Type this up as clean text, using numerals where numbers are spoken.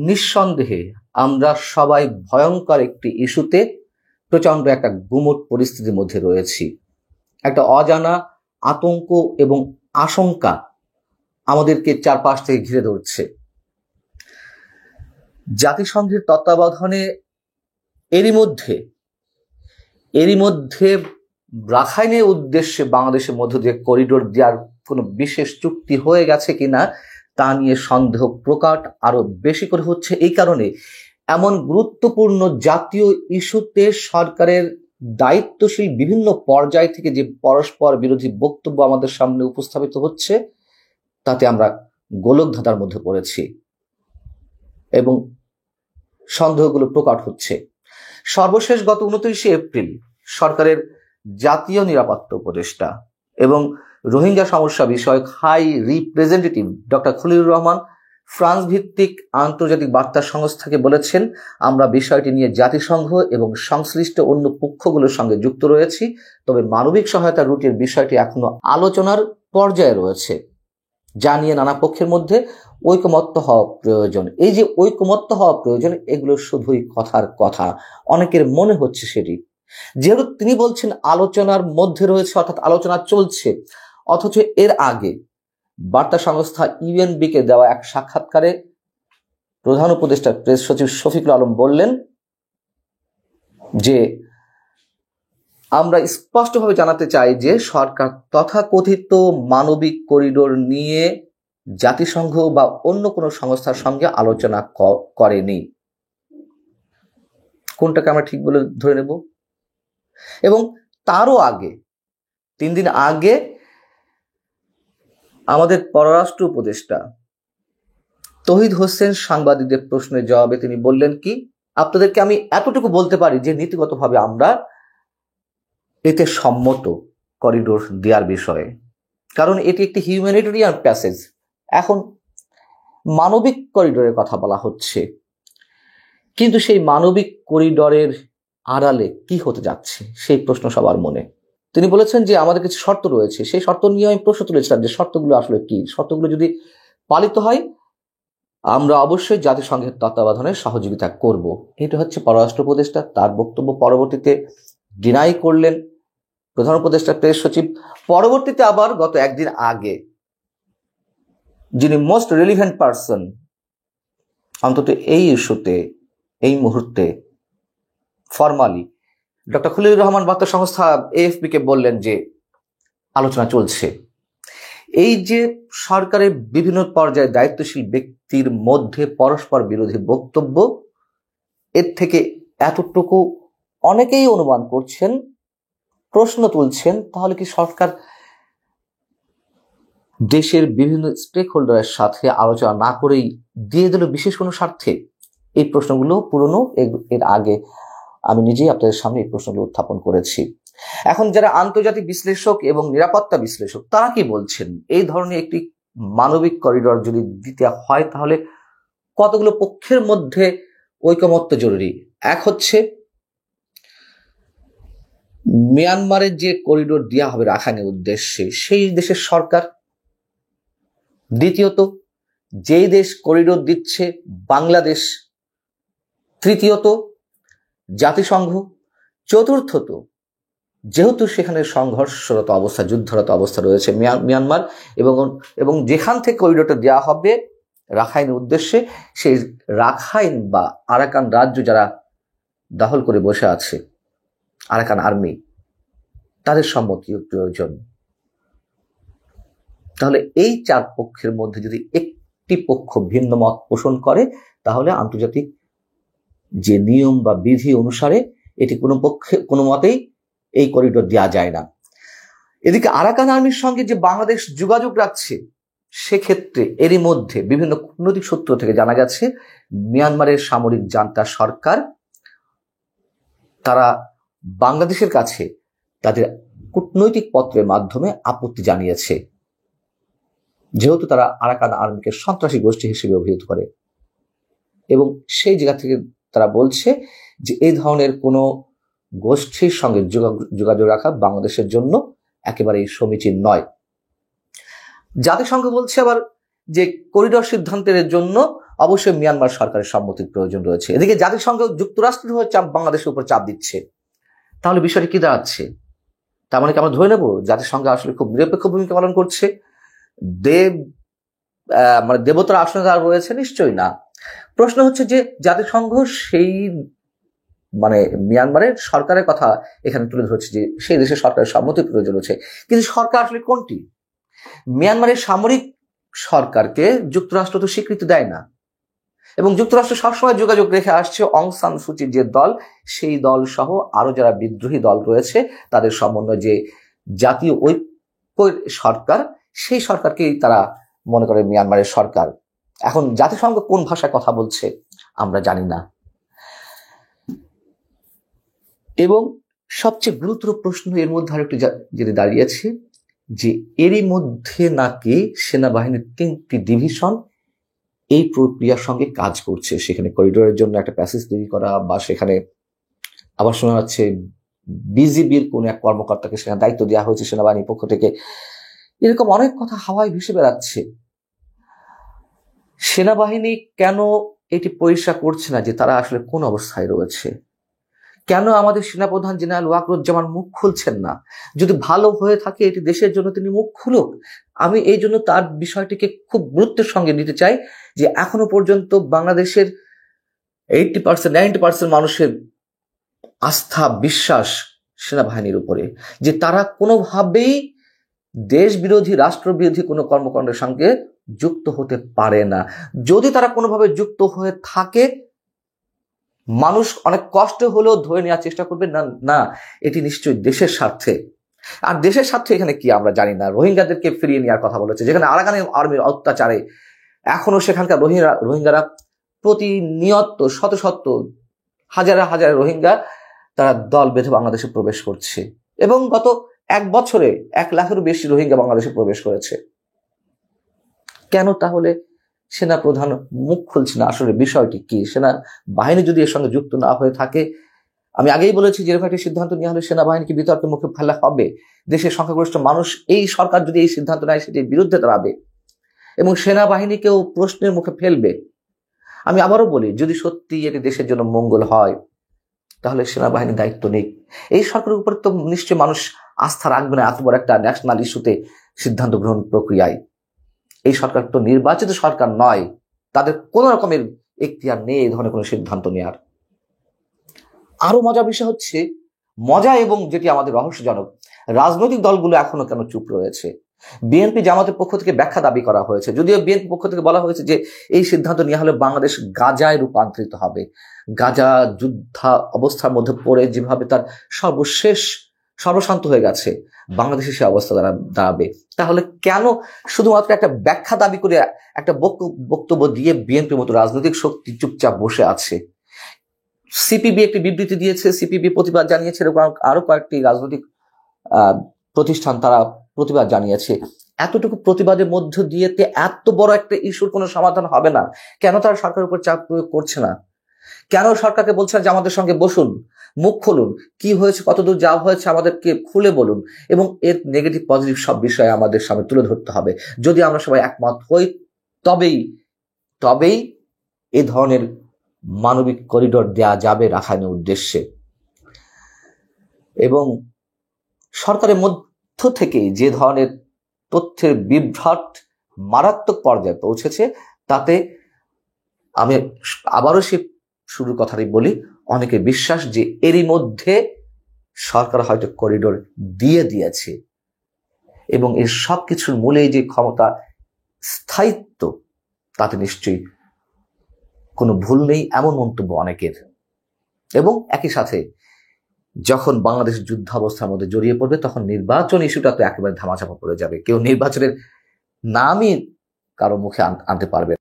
নিঃসন্দেহে আমরা সবাই ভয়ঙ্কর একটি ইস্যুতে প্রচন্ড একটা গুমট পরিস্থিতির মধ্যে রয়েছি। একটা অজানা আতঙ্ক এবং আশঙ্কা আমাদেরকে চারপাশ থেকে ঘিরে ধরছে। জাতিসংঘের তত্ত্বাবধানে এরই মধ্যে রাখাইনের উদ্দেশ্যে বাংলাদেশের মধ্য দিয়ে করিডোর দেওয়ার কোনো বিশেষ চুক্তি হয়ে গেছে কিনা তা নিয়ে সন্দেহ প্রকট আরো বেশি করে হচ্ছে। এই কারণে এমন গুরুত্বপূর্ণ জাতীয় ইস্যুতে সরকারের দায়িত্বশীল বিভিন্ন পর্যায় থেকে যে পরস্পর বিরোধী বক্তব্য আমাদের সামনে উপস্থাপিত হচ্ছে, তাতে আমরা গোলকধাঁধার মধ্যে পড়েছি এবং সন্দেহগুলো প্রকট হচ্ছে। সর্বশেষ গত 29শে এপ্রিল সরকারের জাতীয় নিরাপত্তা উপদেষ্টা এবং রোহিঙ্গা সমস্যা বিষয়ক high representative doctor Khalilur Rahman France ভিত্তিক আন্তর্জাতিক বার্তা সংস্থাকে বলেছেন, আমরা বিষয়টি নিয়ে জাতিসংঘ এবং সংশ্লিষ্ট অন্য পক্ষগুলোর সঙ্গে যুক্ত রয়েছি, তবে মানবিক সহায়তা রুটের বিষয়টি এখনো আলোচনার পর্যায়ে রয়েছে, যা নিয়ে নানা পক্ষের মধ্যে ঐকমত্য হওয়া প্রয়োজন। এই যে ঐকমত্য হওয়া প্রয়োজন, এগুলো শুধুই কথার কথা, অনেকের মনে হচ্ছে সেটি। যেহেতু তিনি বলছেন আলোচনার মধ্যে রয়েছে, অর্থাৎ আলোচনা চলছে, অথচ এর আগে বার্তা সংস্থা ইউএনবি কে দেওয়া এক সাক্ষাৎকারে প্রধান উপদেষ্টা প্রেস সচিব শফিকুল আলম বললেন যে আমরা স্পষ্টভাবে জানাতে চাই যে সরকার তথাকথিত মানবিক করিডোর নিয়ে জাতিসংঘ বা অন্য কোনো সংস্থার সঙ্গে আলোচনা করেনি। কোনটাকে আমরা ঠিক বলে ধরে নেব? এবং তারও আগে 3 দিন আগে আমাদের পররাষ্ট্র উপদেষ্টা তৌহিদ হোসেন সাংবাদিকদের প্রশ্নের জবাবে তিনি বললেন কি, আপনাদেরকে আমি এতটুকু বলতে পারি যে নীতিগতভাবে আমরা এতে সম্মত করিডোর দেওয়ার বিষয়ে, কারণ এটি একটি হিউম্যানিটেরিয়ান প্যাসেজ। এখন মানবিক করিডোরের কথা বলা হচ্ছে, কিন্তু সেই মানবিক করিডোরের আড়ালে কি হতে যাচ্ছে সেই প্রশ্ন সবার মনে। তিনি বলেছেন যে আমাদের কিছু শর্ত রয়েছে, সেই শর্ত নিয়ে আমি প্রশ্ন তুলেছিলাম যে শর্তগুলো আসলে কি, শর্তগুলো যদি পালিত হয় আমরা অবশ্যই জাতিসংঘের তত্ত্বাবধানে সহযোগিতা করব। এটা হচ্ছে পররাষ্ট্র উপদেষ্টা, তার বক্তব্য পরবর্তীতে ডিনাই করলেন প্রধান উপদেষ্টা প্রেস সচিব। পরবর্তীতে আবার গত একদিন আগে যিনি মোস্ট রিলিভেন্ট পারসন অন্তত এই ইস্যুতে এই মুহূর্তে ফরমালি, ডক্টর খলিলুর রহমান বার্তা সংস্থা এএফপি কে বললেন যে আলোচনা চলছে। এই যে সরকারের বিভিন্ন পর্যায়ে দায়িত্বশীল ব্যক্তির মধ্যে পরস্পর বিরোধী বক্তব্য, এর থেকে এতটুকু অনেকেই অনুমান করছেন, প্রশ্ন তুলছেন, তাহলে কি সরকার দেশের বিভিন্ন স্টেক হোল্ডারের সাথে আলোচনা না করেই দিয়ে দিল বিশেষ কোনো স্বার্থে? এই প্রশ্নগুলো পুরনো, এর আগে আমি নিজেই আপনাদের সামনে এই প্রশ্নগুলো উত্থাপন করেছি। এখন যারা আন্তর্জাতিক বিশ্লেষক এবং নিরাপত্তা বিশ্লেষক তারা কি বলছেন, এই ধরনের একটি মানবিক করিডোর যদি দিতে হয় তাহলে কতগুলো পক্ষের মধ্যে ঐকমত্য জরুরি। এক হচ্ছে মিয়ানমারের যে করিডোর দেওয়া হবে রাখাইনের উদ্দেশ্যে সেই দেশের সরকার, দ্বিতীয়ত যেই দেশ করিডোর দিচ্ছে বাংলাদেশ, তৃতীয়ত জাতিসংঘ, চতুর্থত যেহেতু সেখানে সংঘর্ষরত অবস্থা, যুদ্ধরত অবস্থা রয়েছে মিয়ানমার, এবং যেখান থেকে করিডোরটা দেওয়া হবে রাখাইনের উদ্দেশ্যে সেই রাখাইন বা আরাকান রাজ্য যারা দখল করে বসে আছে, আরাকান আর্মি, তাদের সম্মতিও প্রয়োজন। তাহলে এই 4 পক্ষের মধ্যে যদি একটি পক্ষ ভিন্ন মত পোষণ করে তাহলে আন্তর্জাতিক যে নিয়ম বা বিধি অনুসারে এটি কোনো মতেই এই করিডোর দেওয়া যায় না। এদিকে আরাকান আর্মির সঙ্গে যে বাংলাদেশ যোগাযোগ রাখছে, সেক্ষেত্রে এরই মধ্যে বিভিন্ন কূটনৈতিক সূত্র থেকে জানা গেছে মিয়ানমারের সামরিক জান্তা সরকার তারা বাংলাদেশের কাছে তাদের কূটনৈতিক পত্রের মাধ্যমে আপত্তি জানিয়েছে, যেহেতু তারা আরাকান আর্মিকে সন্ত্রাসী গোষ্ঠী হিসেবে অভিহিত করে, এবং সেই জায়গা থেকে তারা বলছে যে এই ধরনের কোনো গোষ্ঠীর সঙ্গে যোগাযোগ রাখা বাংলাদেশের জন্য একেবারেই সমীচীন নয়। জাতিসংঘ বলছে আবার যে করিডোর সিদ্ধান্তের জন্য অবশ্যই মিয়ানমার সরকারের সম্মতির প্রয়োজন রয়েছে। এদিকে জাতিসংঘ যুক্তরাষ্ট্র হয়ে বাংলাদেশের উপর চাপ দিচ্ছে, তাহলে বিষয়টি কি দাঁড়াচ্ছে? তার মানে কি আমরা ধরে নেব জাতিসংঘ আসলে খুব নিরপেক্ষ ভূমিকা পালন করছে? মানে দেবতার আসনে যারা রয়েছে? নিশ্চয়ই না। প্রশ্ন হচ্ছে যে জাতিসংঘ সেই মানে মিয়ানমারের সরকারের কথা এখানে তুলে ধরছে যে সেই দেশের সরকারের সম্মতির প্রয়োজন রয়েছে, কিন্তু সরকার আসলে কোনটি? মিয়ানমারের সামরিক সরকারকে যুক্তরাষ্ট্র তো স্বীকৃতি দেয় না, এবং যুক্তরাষ্ট্র সবসময় যোগাযোগ রেখে আসছে অং সান সুচির যে দল, সেই দল সহ আরো যারা বিদ্রোহী দল রয়েছে তাদের সমন্বয় যে জাতীয় ঐক্য সরকার, সেই সরকারকেই তারা মনে করে মিয়ানমারের সরকার। এখন জাতিসংঘ কোন ভাষায় কথা বলছে আমরা জানি না। এবং সবচেয়ে গুরুতর প্রশ্ন এর মধ্যে আরেকটি যেটি দাঁড়িয়েছে যে এরই মধ্যে নাকি সেনাবাহিনীর 3টি ডিভিশন এই প্রক্রিয়ার সঙ্গে কাজ করছে। সেখানে করিডোরের জন্য একটা প্যাসেজ তৈরি করা, বা সেখানে আবার শোনা যাচ্ছে বিজিবির কোন এক কর্মকর্তাকে সেখানে দায়িত্ব দেওয়া হয়েছে সেনাবাহিনীর পক্ষ থেকে। এরকম অনেক কথা হাওয়ায় ভেসে বেড়াচ্ছে। সেনাবাহিনী কেন এটি পরিষ্কার করছে না যে তারা আসলে কোন অবস্থায় রয়েছে? কেন আমাদের সেনাপ্রধান জেনারেল ওয়াকরুজ্জামান মুখ খুলছেন না? যদি ভালো হয়ে থাকে এটি দেশের জন্য, তিনি মুখ খুলুক। আমি এই জন্য তার বিষয়টিকে খুব গুরুত্বের সঙ্গে নিতে চাই যে এখনো পর্যন্ত বাংলাদেশের 80% 90% মানুষের আস্থা বিশ্বাস সেনাবাহিনীর উপরে, যে তারা কোনোভাবেই দেশ বিরোধী রাষ্ট্র বিরোধী কোনো কর্মকাণ্ডের সঙ্গে যুক্ত হতে পারে না। যদি তারা কোনোভাবে যুক্ত হয়ে থাকে, মানুষ অনেক কষ্ট হলেও ধরে নেওয়ার চেষ্টা করবে না, না এটি নিশ্চয়ই দেশের স্বার্থে। আর দেশের স্বার্থে এখানে কি আমরা জানি না। রোহিঙ্গাদেরকে ফিরিয়ে নেওয়ার কথা বলেছে, যেখানে আরাকান আর্মির অত্যাচারে এখনো সেখানকার রোহিঙ্গারা প্রতিনিয়ত শত শত হাজারে হাজারে রোহিঙ্গা তারা দল বেঁধে বাংলাদেশে প্রবেশ করছে, এবং গত 1 বছরে 1 লাখেরও বেশি রোহিঙ্গা বাংলাদেশে প্রবেশ করেছে। কেন তাহলে সেনা প্রধান মুখ খুলছে না? আসলে বিষয়টি কি? সেনা বাহিনী যদি এর সঙ্গে যুক্ত না হয়ে থাকে, আমি আগেই বলেছি যে এরকম একটা সিদ্ধান্ত নেওয়া হলে সেনাবাহিনীকে বিতর্কের মুখে ফেলা হবে। দেশের সংখ্যাগরিষ্ঠ মানুষ এই সরকার যদি এই সিদ্ধান্ত নেয় সেটির বিরুদ্ধে দাঁড়াবে এবং সেনাবাহিনীকেও প্রশ্নের মুখে ফেলবে। আমি আবারও বলি, যদি সত্যি এটি দেশের জন্য মঙ্গল হয় তাহলে সেনাবাহিনীর দায়িত্ব নেই। এই সরকারের উপর তো নিশ্চয়ই মানুষ আস্থা রাখবে না এত বড় একটা ন্যাশনাল ইস্যুতে সিদ্ধান্ত গ্রহণ প্রক্রিয়ায়। এই সরকার তো নির্বাচিত সরকার নয়, তাদের কোন রকমের এখতিয়ার নেই এই ধরনের কোনো সিদ্ধান্ত নেওয়ার। আরো মজার বিষয় হচ্ছে, মজা এবং যেটি আমাদের রহস্যজনক, রাজনৈতিক দলগুলো এখনো কেন চুপ রয়েছে? বিএনপি জামাতের পক্ষ থেকে ব্যাখ্যা দাবি করা হয়েছে, যদিও বিএনপি পক্ষ থেকে বলা হয়েছে যে এই সিদ্ধান্ত নেওয়া হলে বাংলাদেশ গাজায় রূপান্তরিত হবে। গাজা যুদ্ধা অবস্থার মধ্যে পড়ে যেভাবে তার সর্বশান্ত হয়ে গেছে, বাংলাদেশে সে অবস্থা দাঁড়াবে। তাহলে কেন শুধুমাত্র একটা ব্যাখ্যা দাবি করে একটা বক্তব্য দিয়ে বিএনপির মতো রাজনৈতিক শক্তি চুপচাপ বসে আছে? সিপিবি একটি বিবৃতি দিয়েছে, সিপিবি প্রতিবাদ জানিয়েছে, এরকম আরো কয়েকটি রাজনৈতিক প্রতিষ্ঠান তারা প্রতিবাদ জানিয়েছে। এতটুকু প্রতিবাদের মধ্য দিয়ে এত বড় একটা ইস্যুর কোনো সমাধান হবে না। কেন তারা সরকারের উপর চাপ প্রয়োগ করছে না? কেন সরকারকে বলছে না যে আমাদের সঙ্গে বসুন, মুখ খুলুন, কি হয়েছে, কতদূর যাওয়া হয়েছে আমাদেরকে খুলে বলুন, এবং এর নেগেটিভ পজিটিভ সব বিষয়ে আমাদের সামনে তুলে ধরতে হবে। যদি আমরা সবাই একমত হই তবেই এ ধরনের মানবিক করিডোর দেয়া যাবে রাখাইনের উদ্দেশ্যে। এবং সরকারের মধ্য থেকে যে ধরনের তথ্যের বিভ্রাট মারাত্মক পর্যায়ে পৌঁছেছে, তাতে আমি আবারও সে শুরুর কথাটাই বলি, অনেকে বিশ্বাস যে এরই মধ্যে সরকার হয়তো করিডোর দিয়েছে, এবং এর সব কিছুর মূলে যে ক্ষমতা, স্থায়িত্ব, তাতে নিশ্চয়ই কোনো ভুল নেই, এমন মন্তব্য অনেকের। এবং একই সাথে যখন বাংলাদেশ যুদ্ধাবস্থার মধ্যে জড়িয়ে পড়বে, তখন নির্বাচন ইস্যুটা তো একেবারে ধামাচাপা পড়ে যাবে। কেউ নির্বাচনের নামই কারো মুখে আনতে পারবে।